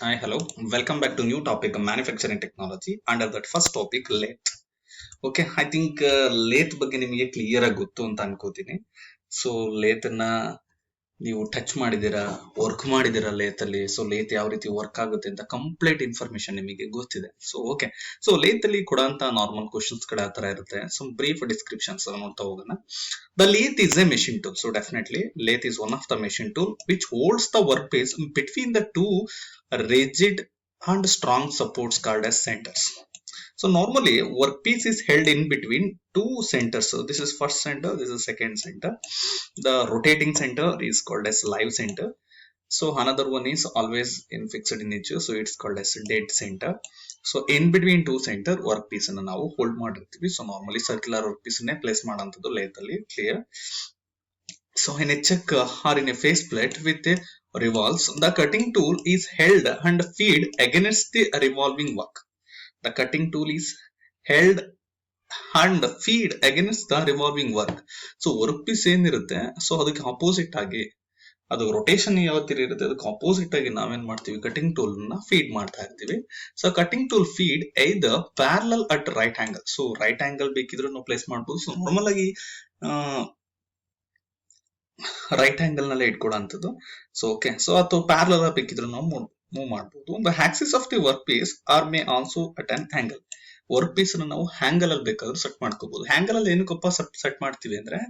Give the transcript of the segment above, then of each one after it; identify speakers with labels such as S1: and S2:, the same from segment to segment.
S1: Hi, hello. Welcome back to new topic manufacturing technology. Under that first topic, lathe. Okay I think lathe ಬಗ್ಗೆ ನಿಮಗೆ clear ಆಗಿ ಗೊತ್ತು ಅಂತ ಅನ್ಕೋತೀನಿ. So ಲೇತನ್ನ ನೀವು ಟಚ್ ಮಾಡಿದ್ದೀರಾ, ವರ್ಕ್ ಮಾಡಿದ್ದೀರಾ ಲೇತ್ ಅಲ್ಲಿ. ಸೊ ಲೇತ್ ಯಾವ ರೀತಿ ವರ್ಕ್ ಆಗುತ್ತೆ ಅಂತ ಕಂಪ್ಲೀಟ್ ಇನ್ಫಾರ್ಮೇಶನ್ ನಿಮಗೆ ಗೊತ್ತಿದೆ. ಸೊ ಓಕೆ, ಸೊ ಲೇತ್ ಅಲ್ಲಿ ಕೊಡಂತ ನಾರ್ಮಲ್ ಕ್ವಶನ್ಸ್ ಗಳ ತರ ಇರುತ್ತೆ. ಸೊ ಬ್ರೀಫ್ ಡಿಸ್ಕ್ರಿಪ್ಷನ್ಸ್ ನೋಡ್ತಾ ಹೋಗೋಣ. The lathe is a machine tool. So definitely lathe is one of the machine tool which holds the workpiece between the two rigid and strong supports called as centers. So normally workpiece is held in between two centers. So this is first center, this is second center. The rotating center is called as live center. So another one is always in fixed in nature, so it's called as dead center. So in between two center workpiece ಅನ್ನು ನಾವು hold ಮಾಡಿರ್ತೀವಿ. So normally circular workpiece ಅನ್ನೇ place ಮಾಡೋಂಥದ್ದು lathe ಅಲ್ಲಿ. Clear? So in a check or in a faceplate with a revolves, the cutting tool is held and feed against the revolving work. The cutting tool is held and feed against the revolving work. So work piece ಏನಿರುತ್ತೆ, so ಅದಕ್ಕೆ opposite ಆಗಿ ಅದು rotation ಯಾವ ತರ ಇರುತ್ತೆ, ಅದಕ್ಕೆ opposite ಆಗಿ ನಾವೇನ್ ಮಾಡ್ತೀವಿ, ಕಟಿಂಗ್ ಟೂಲ್ ನ ಫೀಡ್ ಮಾಡ್ತಾ ಇರ್ತೀವಿ. So cutting tool feed either parallel at right angle. So right angle ಬೇಕಿದ್ರು ನಾವು ಪ್ಲೇಸ್ ಮಾಡ್ಬೋದು. ಸೊ ನಾರ್ಮಲ್ ಆಗಿ ರೈಟ್ ಆಂಗಲ್ ನಲ್ಲೇ ಇಟ್ಕೊಡೋಂಥದ್ದು. ಸೊ ಓಕೆ, ಸೊ ಅಥವಾ ಪ್ಯಾರಲಲ್ ಬೇಕಿದ್ರು ನಾವು ಮೂವ್ ಮಾಡಬಹುದು. The axis of the work piece or may also at an angle. Work piece ನಾವು ಹ್ಯಾಂಗಲ್ ಅಲ್ಲಿ ಬೇಕಾದ್ರೂ ಸೆಟ್ ಮಾಡ್ಕೋಬಹುದು. ಹ್ಯಾಂಗಲ್ ಅಲ್ಲಿ ಏನಕ್ಕಪ್ಪ ಸೆಟ್ ಮಾಡ್ತೀವಿ ಅಂದ್ರೆ,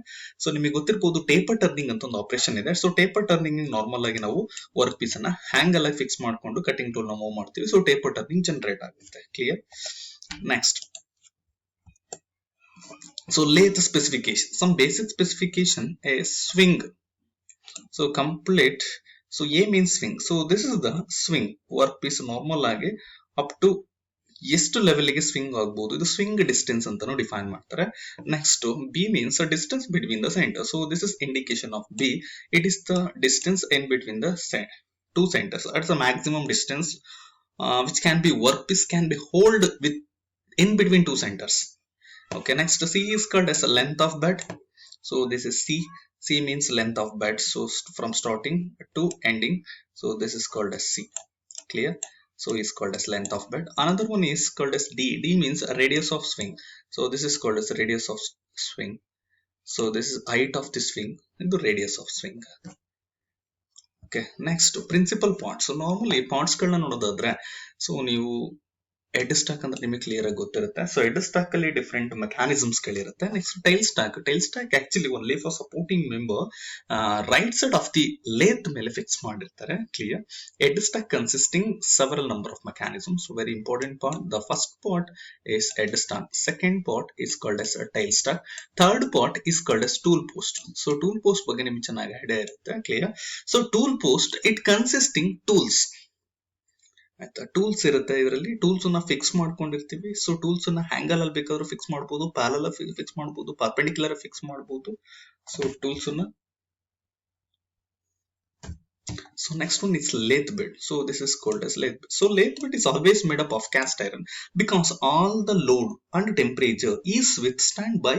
S1: ಸೊ ನಿಮಗೆ ಗೊತ್ತಿರಬಹುದು ಟೇಪರ್ ಟರ್ನಿಂಗ್ ಅಂತ ಒಂದು ಆಪರೇಷನ್ ಇದೆ. ಸೊ ಟೇಪರ್ ಟರ್ನಿಂಗ್ ನಾರ್ಮಲ್ ಆಗಿ ನಾವು ವರ್ಕ್ ಪೀಸ್ ಅನ್ನ ಹ್ಯಾಂಗಲ್ ಆಗಿ ಫಿಕ್ಸ್ ಮಾಡ್ಕೊಂಡು ಕಟಿಂಗ್ ಟೂಲ್ ನ ಮೂವ್ ಮಾಡ್ತೀವಿ. ಸೊ ಟೇಪರ್ ಟರ್ನಿಂಗ್ ಜನರೇಟ್ ಆಗುತ್ತೆ. Clear? Next, so lathe specification, some basic specification, a swing. So complete, so A means swing. So this is the swing. Workpiece normal ಆಗಿ up to ಎಷ್ಟು level ಗೆ swing ಆಗಬಹುದು, ಇದು swing distance ಅಂತಾನು define ಮಾಡ್ತಾರೆ. Next B means distance between the centre. So this is indication of B. It is the distance in between the two centres. ಅಟ್ಸ್ the maximum distance which can be workpiece can be hold with in between two centers. Okay, next C is called as a length of bed. So this is C. C means length of bed. So from starting to ending. So this is called as C. Clear? So is called as length of bed. Another one is called as D. D means radius of swing. So this is called as radius of swing. So this is height of the swing into radius of swing. Okay, next principal parts. So normally parts ಗಳನ್ನ ನೋಡೋದಾದ್ರೆ, so ನೀವು head stock ಅಂದ್ರೆ ನಿಮಗೆ clear ಆಗಿ ಗೊತ್ತಿರುತ್ತೆ. So head stock ಅಲ್ಲಿ different mechanisms ಗಳಿರುತ್ತೆ. Next tail stock. Tail stock actually only for supporting member right side of the lathe ಮೇಲೆ ಫಿಕ್ಸ್ ಮಾಡಿರ್ತಾರೆ. Clear? Head stock consisting several number of mechanisms. Very important part. The first part is head stock, second part is called as tail stock, third part is called as tool post. So tool post ಬಗ್ಗೆ ನಿಮ್ಗೆ ಚೆನ್ನಾಗಿ idea ಇರುತ್ತೆ. Clear? So tool post it consisting tools. ಆಯ್ತಾ? Tools ಇರುತ್ತೆ, ಇದರಲ್ಲಿ tools ನ fix ಮಾಡ್ಕೊಂಡಿರ್ತೀವಿ. So tools ನ ಹ್ಯಾಂಗಲ್ ಅಲ್ಲಿ ಬೇಕಾದ್ರೂ ಫಿಕ್ಸ್ ಮಾಡಬಹುದು, ಪ್ಯಾರಲ್ ಫಿಕ್ಸ್ ಮಾಡಬಹುದು, ಪರ್ಪೆಂಡಿಕ್ಯುಲರ್ ಫಿಕ್ಸ್ ಮಾಡಬಹುದು. ಸೊ ಟೂಲ್ಸ್ ನ. So next one is lathe bed. So this is called as lathe bed. So lathe bed is always made up of cast iron because all the load and temperature is withstand by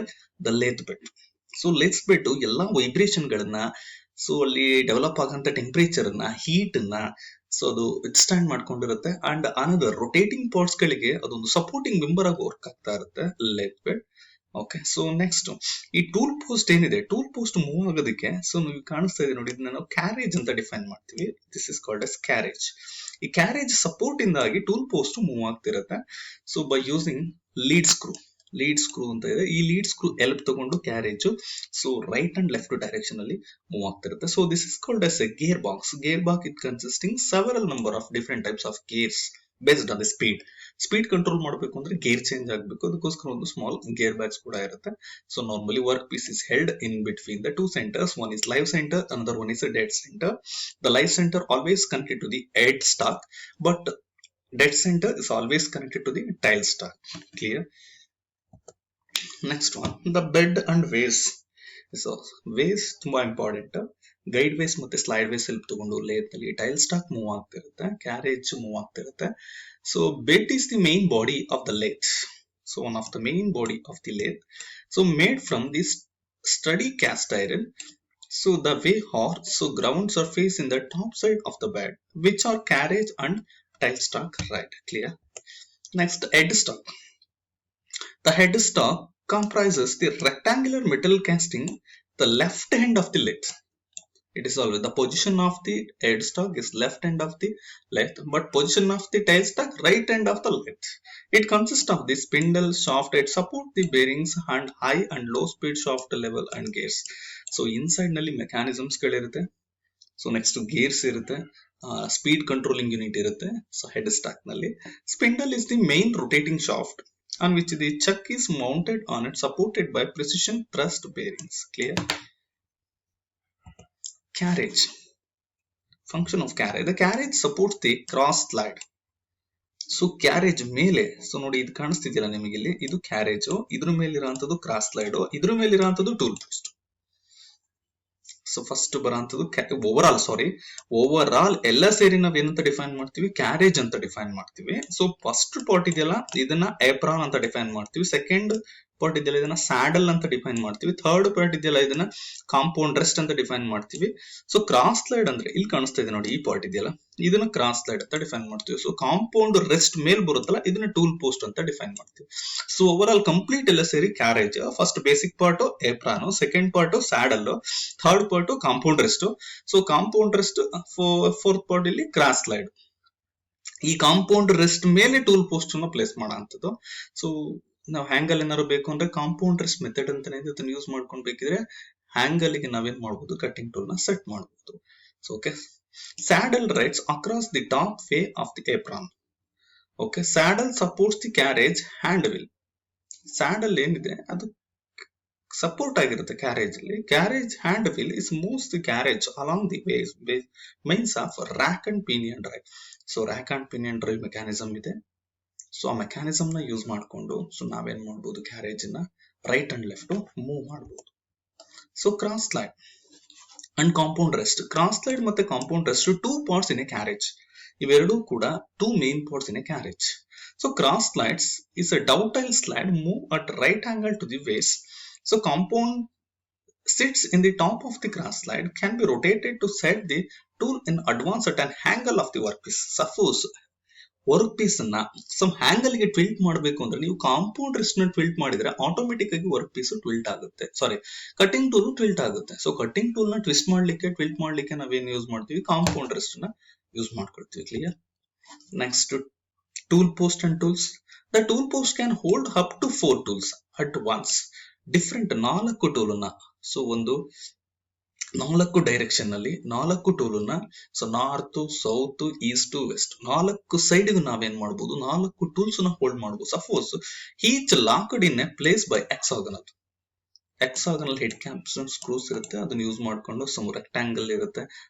S1: the lathe bed. So lathe bed ಎಲ್ಲಾ vibration ಗಳನ್ನ, so ಅಲ್ಲಿ develop ಆಗಂತ temperature ನ, heat ನ, so ಅದು withstand ಮಾಡ್ಕೊಂಡಿರುತ್ತೆ. And another rotating parts ಗಳಿಗೆ ಅದೊಂದು ಸಪೋರ್ಟಿಂಗ್ ಮೆಂಬರ್ ಆಗಿ ವರ್ಕ್ ಆಗ್ತಾ ಇರುತ್ತೆ lathe bed. Okay, so next ಈ ಟೂಲ್ ಪೋಸ್ಟ್ ಏನಿದೆ, ಟೂಲ್ ಪೋಸ್ಟ್ ಮೂವ್ ಆಗೋದಕ್ಕೆ, ಸೊ ನೀವು ಕಾಣಿಸ್ತಾ ಇದೆ ನೋಡಿ, ಇದನ್ನ ನಾವು ಕ್ಯಾರೇಜ್ ಅಂತ ಡಿಫೈನ್ ಮಾಡ್ತೀವಿ. This is called S carriage. ಈ ಕ್ಯಾರೇಜ್ ಸಪೋರ್ಟ್ ಇಂದಾಗಿ ಟೂಲ್ ಪೋಸ್ಟ್ ಮೂವ್ ಆಗ್ತಿರುತ್ತೆ. So by using lead screw. Lead screw ಅಂತ ಇದೆ. ಈ ಲೀಡ್ ಸ್ಕ್ರೂ ಎಲ್ಪ್ ತಗೊಂಡು carriage so right and left direction ಅಲ್ಲಿ ಮೂವ್ ಆಗ್ತಿರುತ್ತೆ. So this is called S A gear box. Gear box it consisting several number of different types of gears based on the speed. Speed control ಮಾಡಬೇಕು ಅಂದ್ರೆ gear change ಆಗಬೇಕು, ಅದಕ್ಕೋಸ್ಕರ ಒಂದು small gear bags ಕೂಡ ಇರುತ್ತೆ. So normally work piece is held in between the two centres. One is live centre, another one is a dead center. The live center always connected to the head stock, but dead center is always connected to the tail stock. Clear? Next one, the bed and ways. So ways ತುಂಬಾ important. Guide ways ಮತ್ತೆ slide ways help ತಗೊಂಡು lathe ಅಲ್ಲಿ tail stock move ಆಗ್ತಿರುತ್ತೆ, carriage move ಆಗ್ತಿರುತ್ತೆ. So bed is the main body of the lathe. So one of the main body of the lathe. So made from this sturdy cast iron So the way or so ground surface in the top side of the bed, which are carriage and tailstock, right? Clear. Next, headstock. The headstock comprises the rectangular metal casting, the left end of the lathe. It is always the position of the headstock is left end of the lathe, but position of the tailstock right end of the lathe. It consists of the spindle shaft that support the bearings and high and low speed shaft level and gears. So inside ನಲ್ಲಿ mechanisms ಗಳಿರುತ್ತೆ. So next gears ಇರುತ್ತೆ, speed controlling unit ಇರುತ್ತೆ. So head stock ನಲ್ಲಿ spindle is the main rotating shaft on which the chuck is mounted on it, supported by precision thrust bearings. Clear. Carriage. Function of carriage. The carriage supports the cross slide. So carriage ಮೇಲೆ, so ನೋಡಿ ಇದು ಕಾಣಿಸ್ತಿದ್ಯಲ್ಲ ನಿಮಗೆ ಇಲ್ಲಿ, ಇದು carriage, ಇದ್ರ ಮೇಲಿರೋಂಥದ್ದು cross slide, ಇದ್ರ ಮೇಲಿರೋಂಥದ್ದು tool post. So first ಬರೋಂಥದ್ದು ಓವರ್ ಆಲ್ ಎಲ್ಲ ಸೇರಿ ನಾವ್ ಏನಂತ ಡಿಫೈನ್ ಮಾಡ್ತೀವಿ, ಕ್ಯಾರೇಜ್ ಅಂತ ಡಿಫೈನ್ ಮಾಡ್ತೀವಿ. ಸೊ ಫಸ್ಟ್ ಪಾರ್ಟ್ ಇದೆಯಲ್ಲ ಇದನ್ನ ಏಪ್ರಾನ್ ಅಂತ ಡಿಫೈನ್ ಮಾಡ್ತೀವಿ. ಸೆಕೆಂಡ್ ಪಾರ್ಟ್ ಇದೆಯಲ್ಲ ಇದನ್ನ ಸ್ಯಾಡಲ್ ಅಂತ ಡಿಫೈನ್ ಮಾಡ್ತೀವಿ. ಥರ್ಡ್ ಪಾರ್ಟ್ ಇದೆಯಲ್ಲ ಇದನ್ನ ಕಾಂಪೌಂಡ್ ರೆಸ್ಟ್ ಅಂತ ಡಿಫೈನ್ ಮಾಡ್ತೀವಿ. ಸೊ ಕ್ರಾಸ್ ಸ್ಲೈಡ್ ಅಂದ್ರೆ ಇಲ್ಲಿ ಕಾಣಿಸ್ತಾ ಇದೆ ನೋಡಿ, ಈ ಪಾರ್ಟ್ ಇದೆಯಲ್ಲ ಇದನ್ನ ಕ್ರಾಸ್ ಸ್ಲೈಡ್ ಅಂತ ಡಿಫೈನ್ ಮಾಡ್ತೀವಿ. ಸೊ ಕಾಂಪೌಂಡ್ ರೆಸ್ಟ್ ಮೇಲ್ ಬರುತ್ತಲ್ಲ ಇದನ್ನ ಟೂಲ್ ಪೋಸ್ಟ್ ಅಂತ ಡಿಫೈನ್ ಮಾಡ್ತೀವಿ. ಸೊ ಓವರ್ ಆಲ್ ಕಂಪ್ಲೀಟ್ ಎಲ್ಲ ಸೇರಿ carriage. First basic part apron, second part saddle, third part compound rest. So compound rest fourth part ಇಲ್ಲಿ ಕ್ರಾಸ್ ಸ್ಲೈಡ್. ಈ ಕಾಂಪೌಂಡ್ ರೆಸ್ಟ್ ಮೇಲೆ tool post ಅನ್ನು ಪ್ಲೇಸ್ ಮಾಡೋಂಥದ್ದು. ಸೊ ನಾವು angle ಏನಾದ್ರು ಬೇಕು ಅಂದ್ರೆ ಕಾಂಪೌಂಡ್ ರೆಸ್ಟ್ ಮೆಥಡ್ ಅಂತಾನೆ ಇದನ್ನ ಯೂಸ್ ಮಾಡ್ಕೊಂಡು ಬೇಕಿದ್ರೆ ಹ್ಯಾಂಗಲ್ ಗೆ ನಾವೇನ್ ಮಾಡಬಹುದು, ಕಟ್ಟಿಂಗ್ ಟೂಲ್ ನ ಸೆಟ್ ಮಾಡಬಹುದು. So okay, saddle rides across the top way of the apron. Okay, saddle supports the carriage hand will. Saddle ಏನಿದೆ ಅದು ಸಪೋರ್ಟ್ ಆಗಿರುತ್ತೆ ಕ್ಯಾರೇಜ್ ಅಲ್ಲಿ. Carriage hand will is moves the carriage along the means of rack and pinion drive. So rack and pinion drive mechanism ಇದೆ. So ಆ mechanism ನ use ಮಾಡ್ಕೊಂಡು so ನಾವೇನ್ ಮಾಡ್ಬೋದು, ಕ್ಯಾರೇಜ್ ನ ರೈಟ್ ಅಂಡ್ ಲೆಫ್ಟ್ ಮೂವ್ ಮಾಡಬಹುದು. So cross slide and compound rest. Cross slide ಮತ್ತೆ compound rest two parts in a carriage. ಇವೆರಡೂ ಕೂಡ two main parts in a carriage. So cross slides is a dovetail slide move at right angle to the ways. So compound sits in the top of the cross slide, can be rotated to set the tool in advance at an angle of the workpiece. Suppose work piece ಅನ್ನ some angle ಗೆ tilt ಮಾಡಬೇಕು ಅಂದ್ರೆ ನೀವು compound rest ನ ಟ್ವಿಲ್ಟ್ ಮಾಡಿದ್ರೆ automatic ಆಗಿ work piece ಟ್ವಿಲ್ಟ್ ಆಗುತ್ತೆ, cutting tool tilt ಆಗುತ್ತೆ. ಸೊ ಕಟಿಂಗ್ ಟೂಲ್ ನ ಟ್ವಿಸ್ಟ್ ಮಾಡ್ಲಿಕ್ಕೆ ಟ್ವಿಲ್ಟ್ ಮಾಡ್ಲಿಕ್ಕೆ ನಾವೇನ್ ಯೂಸ್ ಮಾಡ್ತೀವಿ, ಕಾಂಪೌಂಡ್ ರೆಸ್ಟ್ ನ ಯೂಸ್ ಮಾಡ್ಕೊಳ್ತೀವಿ. Clear. Next, tool post and tools. The tool post can hold up to 4 tools at once. Different 4 tool ನ, ಸೊ ಒಂದು 4 ಡೈರೆಕ್ಷನ್ ನಲ್ಲಿ 4 ಟೂಲ್ ನ, so north, south, east, west 4 side ನಾವೇನ್ ಮಾಡಬಹುದು, 4 tools ನ hold ಮಾಡಬಹುದು. Suppose each locked in a place by hexagonal. Hexagonal head caps screws ಇರುತ್ತೆ, ಅದನ್ನ ಯೂಸ್ ಮಾಡ್ಕೊಂಡು ಸಮ್ ರೆಕ್ಟಾಂಗಲ್ ಇರುತ್ತೆ,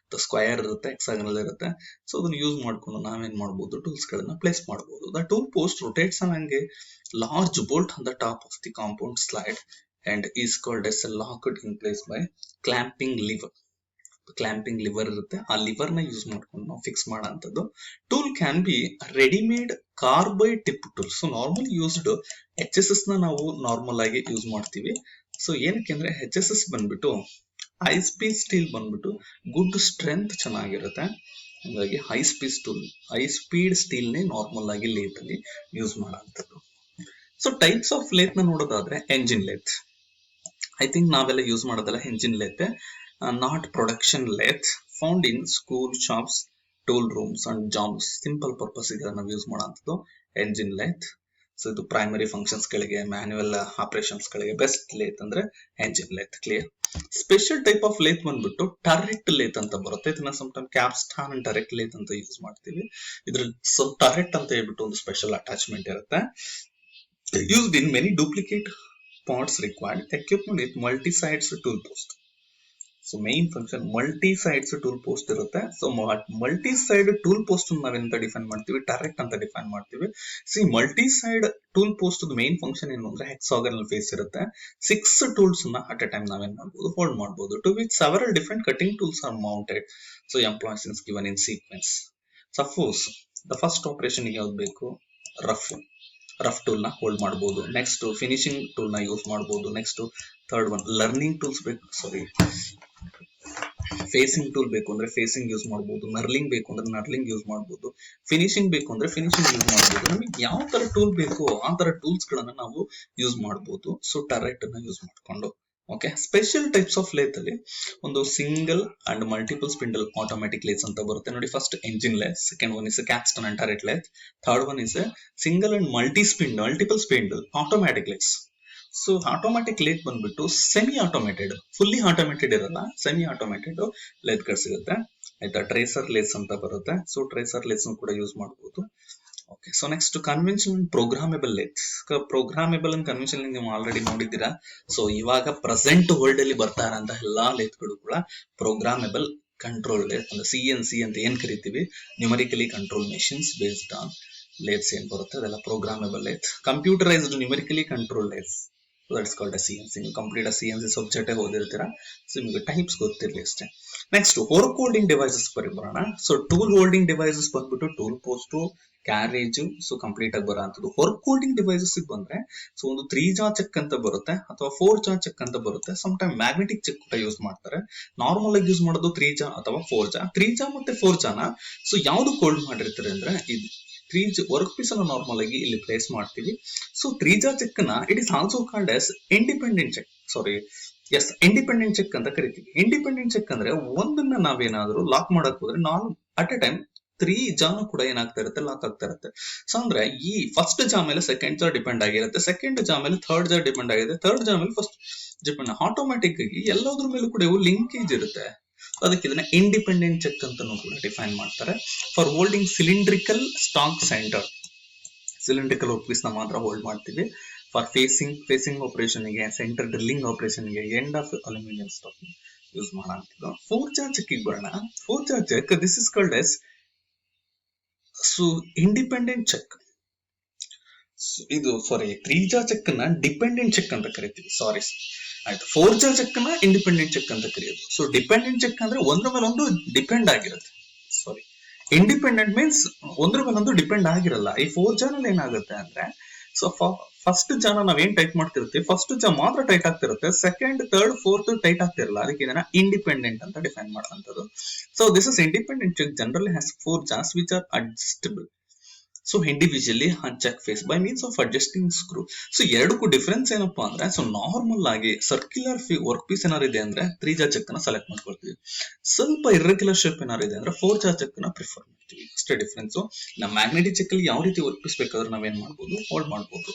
S1: ಸ್ಕ್ವಯರ್ ಇರುತ್ತೆ, ಎಕ್ಸಾಗನಲ್ ಇರುತ್ತೆ. ಸೊ ಅದನ್ನ ಯೂಸ್ ಮಾಡ್ಕೊಂಡು ನಾವೇನ್ ಮಾಡಬಹುದು, ಟೂಲ್ಸ್ ಗಳನ್ನ ಪ್ಲೇಸ್ ಮಾಡಬಹುದು. ದ ಟೂಲ್ ಪೋಸ್ಟ್ ರೊಟೇಟ್ಸ್ ಹಂಗೆ large bolt on the top of the compound slide and is called as locked in place by clamping lever. Clamping lever ಇರುತ್ತೆ, ಆ ಲಿವರ್ ನ ಯೂಸ್ ಮಾಡ್ಕೊಂಡು ನಾವು ಫಿಕ್ಸ್ ಮಾಡೋಂಥದ್ದು. Tool can be readymade carbide tip tool. So normal used HSS ನ ನಾವು normal ಆಗಿ use ಮಾಡ್ತೀವಿ. ಸೊ ಏನಕ್ಕೆ ಅಂದ್ರೆ HSS ಬಂದ್ಬಿಟ್ಟು ಹೈ ಸ್ಪೀಡ್ ಸ್ಟೀಲ್ ಬಂದ್ಬಿಟ್ಟು ಗುಡ್ ಸ್ಟ್ರೆಂತ್ ಚೆನ್ನಾಗಿರುತ್ತೆ, ಹಾಗಾಗಿ ಹೈ ಸ್ಪೀಡ್ ಸ್ಟೀಲ್ ನೇ ನಾರ್ಮಲ್ ಆಗಿ ಲೇತ್ ಅಲ್ಲಿ ಯೂಸ್ ಮಾಡೋಂಥದ್ದು. ಸೊ ಟೈಪ್ಸ್ ಆಫ್ ಲೇತ್ ನ ನೋಡೋದಾದ್ರೆ ಎಂಜಿನ್ ಲೇತ್. ಐ ಥಿಂಕ್ ನಾವೆಲ್ಲ ಯೂಸ್ ಮಾಡೋದಲ್ಲ engine lathe, not production lathe, found in school, shops, tool rooms and jobs. Simple purpose ಗೆ ನಾವು ಯೂಸ್ ಮಾಡೋಂಥದ್ದು ಎಂಜಿನ್ ಲೇತ್. ಸೊ ಇದು ಪ್ರೈಮರಿ ಫಂಕ್ಷನ್ಸ್ ಗಳಿಗೆ, ಮ್ಯಾನ್ಯುವಲ್ ಆಪರೇಷನ್ಸ್ ಗಳಿಗೆ ಬೆಸ್ಟ್ ಲೇತ್ ಅಂದ್ರೆ engine lathe. Clear. Special type of lathe ಬಂದ್ಬಿಟ್ಟು turret lathe ಅಂತ ಬರುತ್ತೆ. ಇದನ್ನ ಸಮ್ಟೈಮ್ ಕ್ಯಾಪ್ಸ್ಟಾನ್ ಅಂಡ್ ಟರೆಟ್ ಲೇತ್ ಅಂತ ಯೂಸ್ ಮಾಡ್ತೀವಿ. ಇದ್ರಲ್ಲಿ ಸೊ ಟರೆಟ್ ಅಂತ ಹೇಳ್ಬಿಟ್ಟು ಒಂದು ಸ್ಪೆಷಲ್ ಅಟ್ಯಾಚ್ಮೆಂಟ್ ಇರುತ್ತೆ. Used in many duplicate parts required equipment with multi-sides tool post. So main function multi-sides tool post ಇರುತ್ತೆ. ಸೊ multi-side tool post ನಾವೆಂತ ಡಿಫೈನ್ ಮಾಡ್ತೀವಿ, ಟರೆಟ್ ಅಂತ ಡಿಫೈನ್ ಮಾಡ್ತೀವಿ. C multi-side tool post main function ಏನು ಅಂದ್ರೆ hexagonal face ಇರುತ್ತೆ. 6 tools ನ at A time ನಾವೇನ್ ಮಾಡಬಹುದು, ಹೋಲ್ಡ್ ಮಾಡಬಹುದು. To which several different cutting tools are mounted. So employees is given in sequence. Suppose the first operation ಗೆ ಯಾವ್ದು ಬೇಕು, ರಫ್ ಟೂಲ್ ನ ಹೋಲ್ಡ್ ಮಾಡಬಹುದು. ನೆಕ್ಸ್ಟ್ ಫಿನಿಶಿಂಗ್ ಟೂಲ್ ನ ಯೂಸ್ ಮಾಡಬಹುದು. Next third one learning tools ಬೇಕು, facing tool ಬೇಕು ಅಂದ್ರೆ ಫೇಸಿಂಗ್ ಯೂಸ್ ಮಾಡಬಹುದು, ನರ್ಲಿಂಗ್ ಬೇಕು ಅಂದ್ರೆ ನರ್ಲಿಂಗ್ ಯೂಸ್ ಮಾಡಬಹುದು, ಫಿನಿಶಿಂಗ್ ಬೇಕು ಅಂದ್ರೆ ಫಿನಿಶಿಂಗ್ ಯೂಸ್ ಮಾಡಬಹುದು. ನಮಗೆ ಯಾವ ತರ ಟೂಲ್ ಬೇಕು ಆ ತರ ಟೂಲ್ಸ್ ಗಳನ್ನ ನಾವು ಯೂಸ್ ಮಾಡಬಹುದು. ಸೊ ಟರೆಟ್ ಅನ್ನ ಯೂಸ್ ಮಾಡ್ಕೊಂಡು. Okay, special types of lathe ಅಲ್ಲಿ ಒಂದು single and multiple spindle automatic lathes ಅಂತ ಬರುತ್ತೆ ನೋಡಿ. First engine lathe, second one is capstan and turret lathe, third one is single and multiple spindle automatic lathes. So automatic lathe ಬಂದ್ಬಿಟ್ಟು semi automated, fully automated ಇರಲ್ಲ, semi automated lathe ಗಳು ಸಿಗುತ್ತೆ ಆಯ್ತಾ. Tracer lathes ಅಂತ ಬರುತ್ತೆ. So tracer lathes ಕೂಡ use ಮಾಡಬಹುದು. Okay, so next conventional programmable lathes. Programmable and conventional ನೀವು ಆಲ್ರೆಡಿ ನೋಡಿದ್ದೀರಾ. ಸೊ ಇವಾಗ ಪ್ರೆಸೆಂಟ್ ವರ್ಲ್ಡ್ ಅಲ್ಲಿ ಬರ್ತಾ ಇರೋಂತ ಎಲ್ಲಾ ಲೇತ್ಗಳು ಕೂಡ ಪ್ರೋಗ್ರಾಮೇಬಲ್ ಕಂಟ್ರೋಲ್ ಲೇತ್ ಅಂದ್ರೆ CNC ಅಂತ ಏನ್ ಕರಿತೀವಿ, numerically control machines based on lathes ಏನ್ ಬರುತ್ತೆ ಅದೆಲ್ಲ programmable lathe. Computerised numerically control lathes, that's called CNC. ನೀವು ಕಂಪ್ಲೀಟ್ CNC ಸಬ್ಜೆಕ್ಟ್ ಓದಿರ್ತೀರಾ, ಸೊ ನಿಮಗೆ ಟೈಪ್ಸ್ ಗೊತ್ತಿರಲಿ ಅಷ್ಟೇ. ನೆಕ್ಸ್ಟ್ ವರ್ಕ್ ಹೋಲ್ಡಿಂಗ್ ಡಿವೈಸಸ್ ಬರೋಣ. ಸೊ ಟೂಲ್ ಹೋಲ್ಡಿಂಗ್ ಡಿವೈಸಸ್ ಬಂದ್ಬಿಟ್ಟು tool post, carriage, so complete ಆಗಿ ಬರೋಂಥದ್ದು. ವರ್ಕ್ ಹೋಲ್ಡಿಂಗ್ ಡಿವೈಸಸ್ ಬಂದ್ರೆ ಸೊ ಒಂದು 3 ಜಾ ಚೆಕ್ ಅಂತ ಬರುತ್ತೆ ಅಥವಾ 4 ಜಾ ಚೆಕ್ ಅಂತ ಬರುತ್ತೆ. ಸಮ್ ಟೈಮ್ ಮ್ಯಾಗ್ನೆಟಿಕ್ ಚೆಕ್ ಕೂಡ ಯೂಸ್ ಮಾಡ್ತಾರೆ. ನಾರ್ಮಲ್ ಆಗಿ ಯೂಸ್ ಮಾಡೋದು 3 ಜಾ ಅಥವಾ 4 ಜಾ. 3 ಜಾ ಮತ್ತೆ 4 ಜಾನ ಸೊ ಯಾವ್ದು ಹೋಲ್ಡ್ ಮಾಡಿರ್ತಾರೆ ಅಂದ್ರೆ ಇದು 3 ವರ್ಕ್ ಪೀಸ್ ಅನ್ನು ನಾರ್ಮಲ್ ಆಗಿ ಇಲ್ಲಿ ಪ್ಲೇಸ್ ಮಾಡ್ತೀವಿ. ಸೊ 3 ಜಾ ಚೆಕ್ ನ it is also called as independent chuck. Sorry, yes, independent chuck ಅಂತ ಕರಿತೀವಿ. ಇಂಡಿಪೆಂಡೆಂಟ್ ಚೆಕ್ ಅಂದ್ರೆ ಒಂದನ್ನ ನಾವೇನಾದ್ರೂ ಲಾಕ್ ಮಾಡಕ್ ಹೋದ್ರೆ ನಾನ್ ಅಟ್ ಎ ಟೈಮ್ 3 ಜಾನು ಕೂಡ ಏನಾಗ್ತಾ ಇರುತ್ತೆ, ಲಾಕ್ ಆಗ್ತಾ ಇರುತ್ತೆ. ಸೊ ಅಂದ್ರೆ ಈ ಫಸ್ಟ್ ಜಾ ಮೇಲೆ ಸೆಕೆಂಡ್ ಜಾ ಡಿಪೆಂಡ್ ಆಗಿರುತ್ತೆ, ಸೆಕೆಂಡ್ ಜಾ ಮೇಲೆ ಥರ್ಡ್ ಜಾ ಡಿಪೆಂಡ್ ಆಗಿದೆ, ಥರ್ಡ್ ಜಾ ಮೇಲೆ ಫಸ್ಟ್ ಡಿಪೆಂಡ್. ಆಟೋಮ್ಯಾಟಿಕ್ ಆಗಿ ಎಲ್ಲದ್ರ ಮೇಲೂ ಕೂಡ ಇವು ಲಿಂಕೇಜ್ ಇರುತ್ತೆ. ಅದಕ್ಕೆ ಇದನ್ನ ಇಂಡಿಪೆಂಡೆಂಟ್ ಚೆಕ್ ಅಂತಾನೂ ಕೂಡ ಡಿಫೈನ್ ಮಾಡ್ತಾರೆ. For holding cylindrical stock centre, cylindrical work piece ನ ಮಾತ್ರ ಹೋಲ್ಡ್ ಮಾಡ್ತೀವಿ. ಫಾರ್ ಫೇಸಿಂಗ್ ಆಪರೇಷನ್ ಗೆ, ಸೆಂಟರ್ ಡ್ರಿಲ್ಲಿಂಗ್ ಆಪರೇಷನ್ ಗೆ, end of aluminium stock use ಮಾಡೋಂಥದ್ದು. 4 ಜಾ ಚೆಕ್ ಬರೋಣ. 4 jaw chuck this is called as so independent chuck. ಇದು sorry 3 jaw chuck ನ dependent check ಅಂತ ಕರಿತೀವಿ. ಸಾರಿ ಆಯ್ತು, 4 ಜಾ ಚೆಕ್ ನ ಇಂಡಿಪೆಂಡೆಂಟ್ ಚೆಕ್ ಅಂತ ಕರೆಯೋದು. ಸೊ ಡಿಪೆಂಡೆಂಟ್ ಚೆಕ್ ಅಂದ್ರೆ ಒಂದ್ರ ಮೇಲೆ ಒಂದು ಡಿಪೆಂಡ್ ಆಗಿರುತ್ತೆ. ಸಾರಿ, ಇಂಡಿಪೆಂಡೆಂಟ್ ಮೀನ್ಸ್ ಒಂದ್ರ ಮೇಲೆ ಒಂದು ಡಿಪೆಂಡ್ ಆಗಿರಲ್ಲ. ಈ 4 ಜಾನಲ್ಲಿ ಏನಾಗುತ್ತೆ ಅಂದ್ರೆ ಸೊ ಫಸ್ಟ್ ಜಾನ ನಾವೇನ್ ಟೈಟ್ ಮಾಡ್ತಿರ್ತೀವಿ, ಫಸ್ಟ್ ಜಾ ಮಾತ್ರ ಟೈಟ್ ಆಗ್ತಿರುತ್ತೆ, ಸೆಕೆಂಡ್ ಥರ್ಡ್ ಫೋರ್ತ್ ಟೈಟ್ ಆಗ್ತಿರಲ್ಲ. ಅದಕ್ಕೆ ಇದನ್ನ ಇಂಡಿಪೆಂಡೆಂಟ್ ಅಂತ ಡಿಫೈನ್ ಮಾಡುವಂತದ್ದು. So this is independent chuck generally has 4 jaws which are adjustable. So individually chuck face by means of adjusting screw. So ಎರಡಕ್ಕೂ ಡಿಫರೆನ್ಸ್ ಏನಪ್ಪಾ ಅಂದ್ರೆ ಸೊ ನಾರ್ಮಲ್ ಆಗಿ ಸರ್ಕ್ಯುಲರ್ ವರ್ಕ್ ಪೀಸ್ ಏನಾರು ಇದೆ ಅಂದ್ರೆ 3 ಜಾ ಚೆಕ್ ನ ಸೆಲೆಕ್ಟ್ ಮಾಡ್ಕೊಳ್ತೀವಿ. ಸ್ವಲ್ಪ ಇರ್ರೆಗ್ಯುಲರ್ ಶೇಪ್ ಏನಾರು ಇದೆ ಅಂದ್ರೆ 4 ಜಾ ಚೆಕ್ ನ ಪ್ರಿಫರ್ ಮಾಡ್ತೀವಿ. ಅಷ್ಟೇ ಡಿಫರೆನ್ಸ್. ನಮ್ಮ ಮ್ಯಾಗ್ನೆಟಿಕ್ ಚೆಕ್ ಅಲ್ಲಿ ಯಾವ ರೀತಿ ವರ್ಕ್ ಪೀಸ್ ಬೇಕಾದ್ರೆ ನಾವೇನ್ ಮಾಡ್ಬೋದು, ಹೋಲ್ಡ್ ಮಾಡ್ಬೋದು.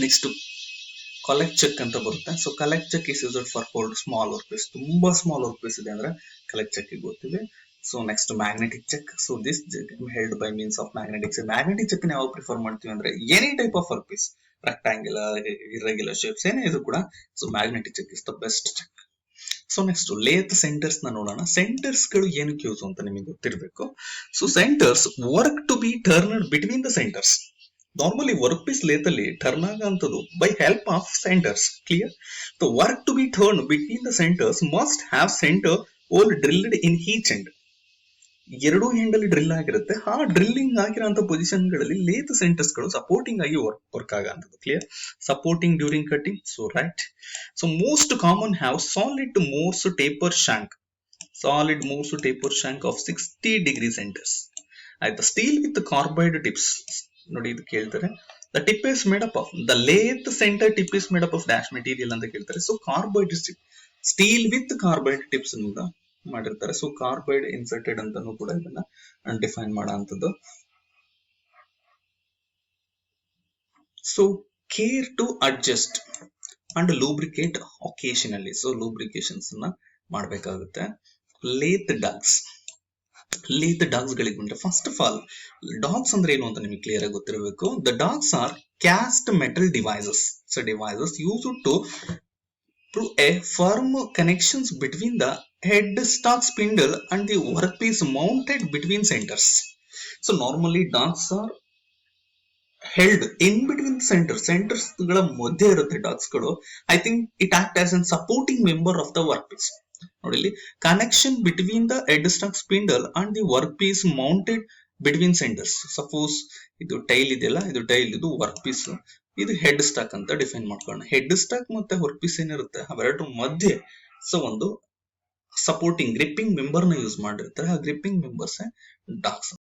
S1: ನೆಕ್ಸ್ಟ್ ಕಲೆಕ್ಟ್ ಚೆಕ್ ಅಂತ ಬರುತ್ತೆ. So collet chuck is used for hold small work piece. ತುಂಬಾ ಸ್ಮಾಲ್ ವರ್ಕ್ ಪೀಸ್ ಇದೆ ಅಂದ್ರೆ ಕಲೆಕ್ಟ್ ಚೆಕ್ ಗೆ ಹೋಗ್ತೀವಿ. So next magnetic chuck. So this held by means of magnetic chuck. Magnetic chuck ನ ಯಾವಾಗ prefer ಮಾಡ್ತೀವಿ ಅಂದ್ರೆ any type of work piece, rectangular, irregular shapes ಏನೇ ಇದು ಕೂಡ so magnetic chuck is the best chuck. So next lathe centres ನ ನೋಡೋಣ. Centres ಗಳು ಏನಕ್ಕೆ ಯೂಸ್ ಅಂತ ನಿಮಗೆ ಗೊತ್ತಿರಬೇಕು. So centres work to be turned between the centres. Normally work piece lathe ಅಲ್ಲಿ ಟರ್ನ್ ಆಗಂತದ್ದು by help of centres. Clear? The work to be turn between the centres must have centre hole drilled in each end. ಎರಡೂ end ಅಲ್ಲಿ drill ಆಗಿರುತ್ತೆ. ಆ drilling ಆಗಿರೋಂಥ position ಗಳಲ್ಲಿ lathe centres ಗಳು supporting ಆಗಿ ವರ್ಕ್ ಆಗಂತದ್ದು. Clear? Supporting during cutting. So right. So most common have solid Morse taper shank. Solid Morse taper shank of 60 degree centres. ಆಯ್ತಾ? Steel with carbide tips. ನೋಡಿ ಇದು ಕೇಳ್ತಾರೆ. The tip is made up of the lathe centre tip is made up of dash material ಅಂತ ಕೇಳ್ತಾರೆ. So carbide steel with carbide tips ಮಾಡಿರ್ತಾರೆ. So carbide inserted ಅಂತಾನು ಕೂಡ ಇದನ್ನ ಡಿಫೈನ್ ಮಾಡೋಂಥದ್ದು. So care to adjust and lubricate occasionally. So lubrications ಮಾಡಬೇಕಾಗುತ್ತೆ. Lathe dogs. Lathe dogs ಗಳಿಗೆ ಬಂದ್ರೆ ಫಸ್ಟ್ ಆಫ್ ಆಲ್ ಡಾಗ್ಸ್ ಅಂದ್ರೆ ಏನು ಅಂತ ನಿಮಗೆ ಕ್ಲಿಯರ್ ಆಗಿ ಗೊತ್ತಿರಬೇಕು. The dogs are cast metal devices. So devices used to a firm connections between the headstock spindle and the workpiece mounted between centers. So normally dogs are held in between centers. Centers ಗಳ ಮಧ್ಯೆ ಇರುತ್ತೆ dogs ಗಳು. I think it act as a supporting member of the workpiece. ನೋಡಿ, connection between the headstock spindle and the workpiece mounted between centres. Suppose ಇದು tail ಇದೆಯಲ್ಲ, ಇದು tail, ಇದು work piece, ಇದು ಹೆಡ್ ಸ್ಟಾಕ್ ಅಂತ ಡಿಫೈನ್ ಮಾಡ್ಕೊಳ್ಳೋಣ. Head stock ಮತ್ತೆ work piece ಏನಿರುತ್ತೆ ಅವೆರಡರ ಮಧ್ಯೆ ಸೊ ಒಂದು ಸಪೋರ್ಟಿಂಗ್ ಗ್ರಿಪ್ಪಿಂಗ್ ಮೆಂಬರ್ ನ ಯೂಸ್ ಮಾಡಿರ್ತಾರೆ. ಆ ಗ್ರಿಪ್ಪಿಂಗ್ ಮೆಂಬರ್ಸ್ ಡಾಕ್ಸ್.